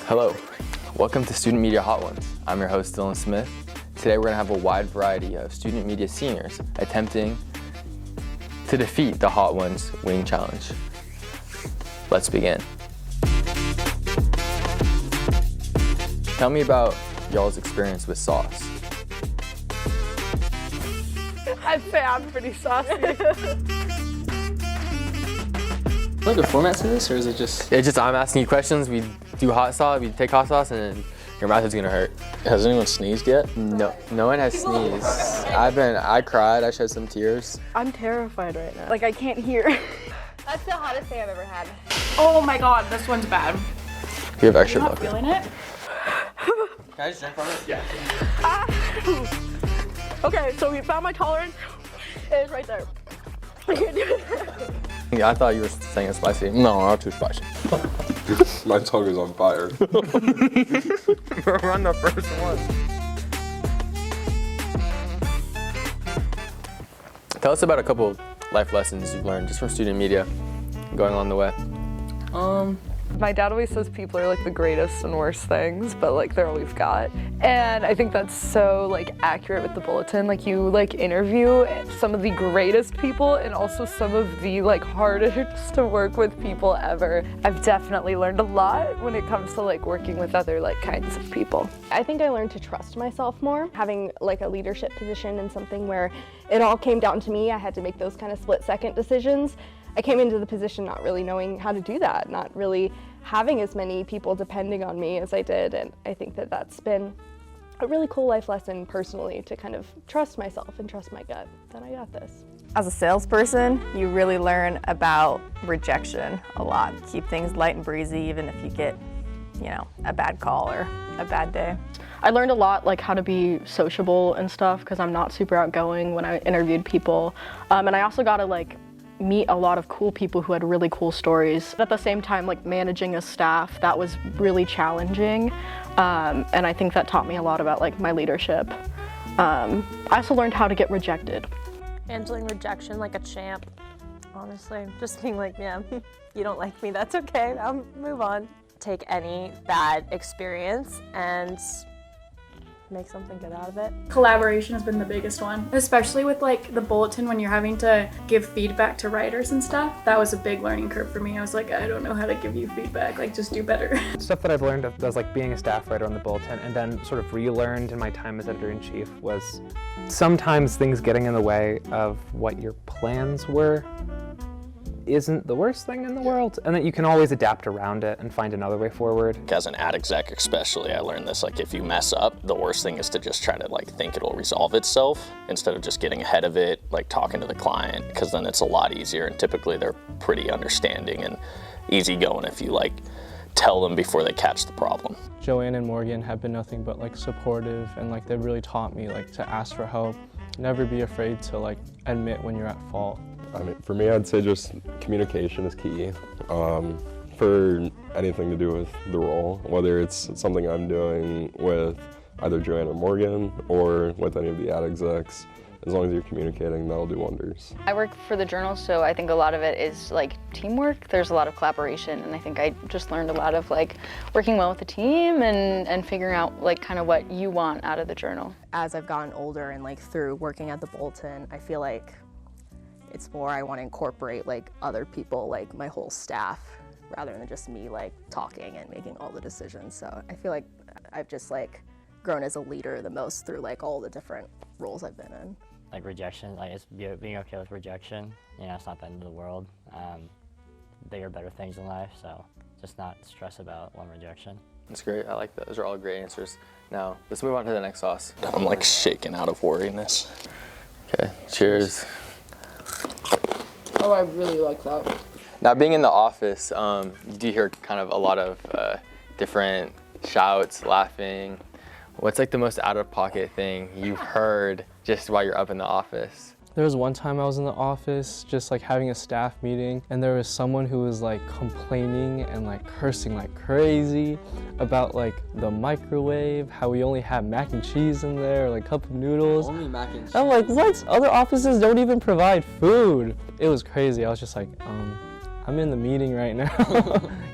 Hello, welcome to Student Media Hot Ones. I'm your host, Dylan Smith. Today we're going to have a wide variety of student media seniors attempting to defeat the Hot Ones winning challenge. Let's begin. Tell me about y'all's experience with sauce. I'd say I'm pretty saucy. Like a format to this, or is it just? It's just I'm asking you questions, we do hot sauce, we take hot sauce, and then your mouth is gonna hurt. Has anyone sneezed yet? No one has sneezed. I cried, I shed some tears. I'm terrified right now. Like I can't hear. That's the hottest thing I've ever had. Oh my god, this one's bad. You have extra Not milk. feeling it? Can I just drink from it? Yeah. Okay, so we found my tolerance. It is right there. I can't do it. Yeah, I thought you were saying it's spicy. No, not too spicy. My tongue is on fire. We're on the first one. Tell us about a couple life lessons you've learned just from student media going along the way. My dad always says people are like the greatest and worst things, but like they're all we've got. And I think that's so like accurate with the Bulletin. Like you like interview some of the greatest people and also some of the like hardest to work with people ever. I've definitely learned a lot when it comes to like working with other like kinds of people. I think I learned to trust myself more. Having like a leadership position in something where it all came down to me, I had to make those kind of split-second decisions. I came into the position not really knowing how to do that, not really having as many people depending on me as I did, and I think that that's been a really cool life lesson personally, to kind of trust myself and trust my gut that I got this. As a salesperson, you really learn about rejection a lot. Keep things light and breezy even if you get, a bad call or a bad day. I learned a lot like how to be sociable and stuff because I'm not super outgoing when I interviewed people. And I also got to like meet a lot of cool people who had really cool stories. At the same time, like managing a staff, that was really challenging. And I think that taught me a lot about like my leadership. I also learned how to get rejected. Handling rejection like a champ, honestly. Just being like, yeah, you don't like me, that's okay, I'll move on. Take any bad experience and make something good out of it. Collaboration has been the biggest one, especially with like the Bulletin when you're having to give feedback to writers and stuff. That was a big learning curve for me. I was like, I don't know how to give you feedback, like just do better. Stuff that I've learned as like being a staff writer on the Bulletin and then sort of relearned in my time as editor-in-chief was sometimes things getting in the way of what your plans were isn't the worst thing in the world, and that you can always adapt around it and find another way forward. As an ad exec especially, I learned this, like if you mess up, the worst thing is to just try to like think it'll resolve itself instead of just getting ahead of it, like talking to the client, because then it's a lot easier, and typically they're pretty understanding and easygoing if you like tell them before they catch the problem. Joanne and Morgan have been nothing but like supportive, and like they've really taught me like to ask for help, never be afraid to like admit when you're at fault. I mean, for me, I'd say just communication is key for anything to do with the role, whether it's something I'm doing with either Joanne or Morgan or with any of the ad execs. As long as you're communicating, that'll do wonders. I work for the Journal, so I think a lot of it is like teamwork. There's a lot of collaboration, and I think I just learned a lot of like working well with the team and figuring out like kind of what you want out of the Journal. As I've gotten older and like through working at the Bulletin, I feel like it's more I want to incorporate like other people, like my whole staff, rather than just me like talking and making all the decisions. So I feel like I've just like grown as a leader the most through like all the different roles I've been in. Like rejection, like it's being okay with rejection, it's not the end of the world. Bigger, better things in life, so just not stress about one rejection. That's great, I like that. Those are all great answers. Now, let's move on to the next sauce. I'm like shaking out of worriness. Okay, cheers. Oh, I really like that. Now, being in the office, you do hear kind of a lot of different shouts, laughing. What's like the most out-of-pocket thing you've heard just while you're up in the office? There was one time I was in the office just like having a staff meeting, and there was someone who was like complaining and like cursing like crazy about like the microwave, how we only have mac and cheese in there, like cup of noodles. Only mac and cheese. I'm like, what? Other offices don't even provide food. It was crazy. I was just like, I'm in the meeting right now.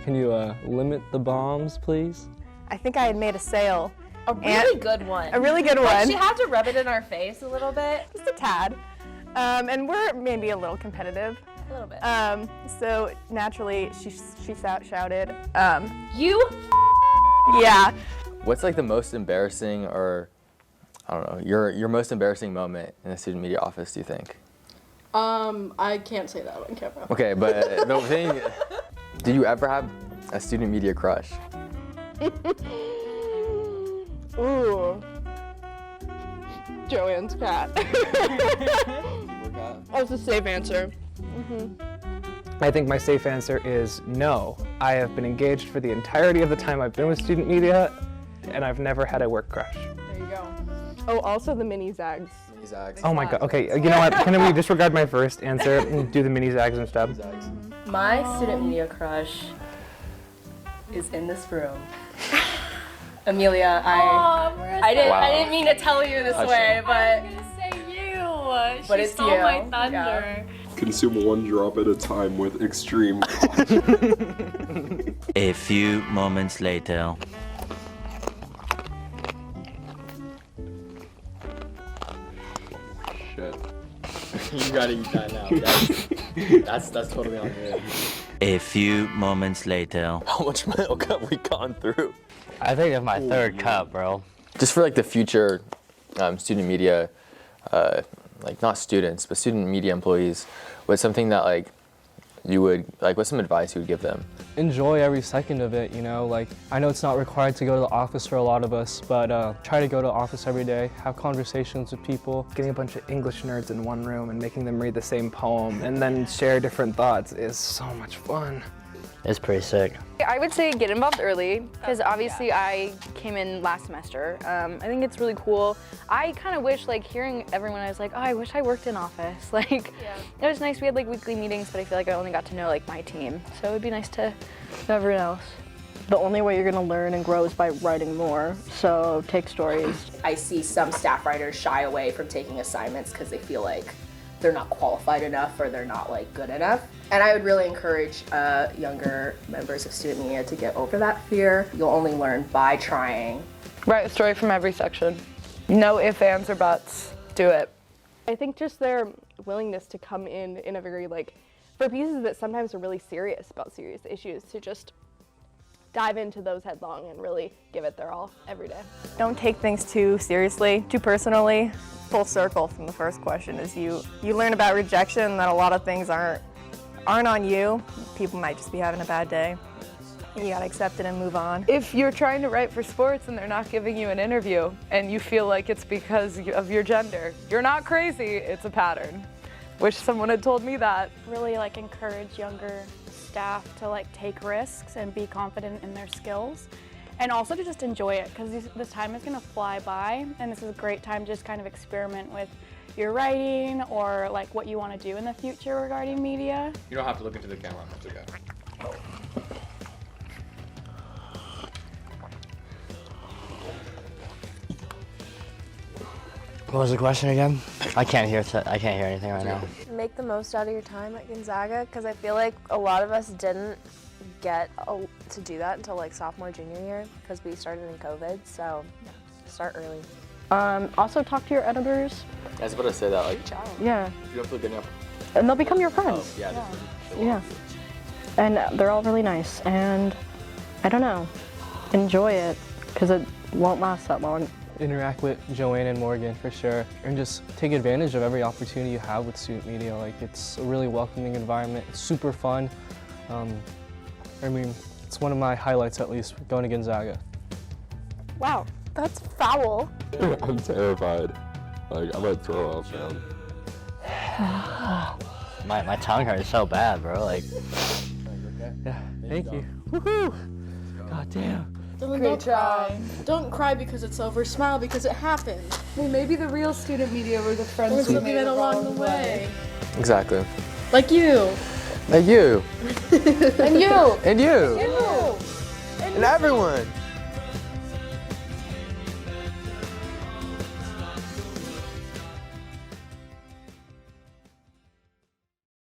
Can you limit the bombs, please? I think I had made a sale. A really good one. A really good one. Like, she had to rub it in our face a little bit. Just a tad. And we're maybe a little competitive. A little bit. So naturally, she shouted, You? Yeah. What's like the most embarrassing, or I don't know, your most embarrassing moment in the student media office, do you think? I can't say that on camera. Okay, but the thing, do you ever have a student media crush? Ooh. Joanne's cat. That's a safe answer. I think my safe answer is no. I have been engaged for the entirety of the time I've been with student media, and I've never had a work crush. There you go. Oh, also the mini zags. Mini zags. Oh my god, okay, you know what, can we disregard my first answer and do the mini zags instead? My student media crush is in this room. Amelia, I didn't mean to tell you this way, but I'm gonna say you. But She it's stole you. my thunder. Yeah. Consume one drop at a time with extreme caution. A few moments later. Shit. You gotta eat that now. That's totally on you. A few moments later. How much milk have we gone through? I think it's my third cup, bro. Just for like the future student media, like not students, but student media employees, what's something that like you would, like what's some advice you would give them? Enjoy every second of it, you know, like I know it's not required to go to the office for a lot of us, but try to go to the office every day, have conversations with people. Getting a bunch of English nerds in one room and making them read the same poem and then share different thoughts is so much fun. It's pretty sick. I would say get involved early, because obviously I came in last semester. I think it's really cool. I kind of wish, like, hearing everyone, I was like, oh, I wish I worked in office. Like, it was nice, we had like weekly meetings, but I feel like I only got to know like my team. So it would be nice to know everyone else. The only way you're gonna learn and grow is by writing more, so take stories. I see some staff writers shy away from taking assignments because they feel like they're not qualified enough or they're not like good enough. And I would really encourage younger members of student media to get over that fear. You'll only learn by trying. Write a story from every section. No ifs, ands, or buts. Do it. I think just their willingness to come in a very like, for pieces that sometimes are really serious about serious issues, to just dive into those headlong and really give it their all every day. Don't take things too seriously, too personally. Full circle from the first question is you learn about rejection, that a lot of things aren't on you. People might just be having a bad day. You gotta accept it and move on. If you're trying to write for sports and they're not giving you an interview and you feel like it's because of your gender, you're not crazy, it's a pattern. Wish someone had told me that. Really like encourage younger staff to like take risks and be confident in their skills. And also to just enjoy it, because this time is going to fly by, and this is a great time to just kind of experiment with your writing or like what you want to do in the future regarding media. You don't have to look into the camera. That's okay. What was the question again? I can't hear anything right now. Make the most out of your time at Gonzaga, because I feel like a lot of us didn't get to do that until like sophomore, junior year, because we started in COVID, so start early. Also talk to your editors. I was about to say that, like, Yeah, you don't feel good enough. and they'll become your friends. Oh, yeah. Yeah. And they're all really nice, and I don't know, enjoy it, because it won't last that long. Interact with Joanne and Morgan for sure, and just take advantage of every opportunity you have with student media. Like, it's a really welcoming environment. It's super fun. I mean, it's one of my highlights, at least, going to Gonzaga. Wow, that's foul. I'm terrified. Like, I might throw up, man. My tongue hurts so bad, bro. Like. Yeah, thank you. Woohoo! God damn. Dylan, don't cry. Don't cry because it's over. Smile because it happened. Well, maybe the real student media were the friends There's we something made along the way. Exactly. Like you. Like you. And you. And you. You. And everyone.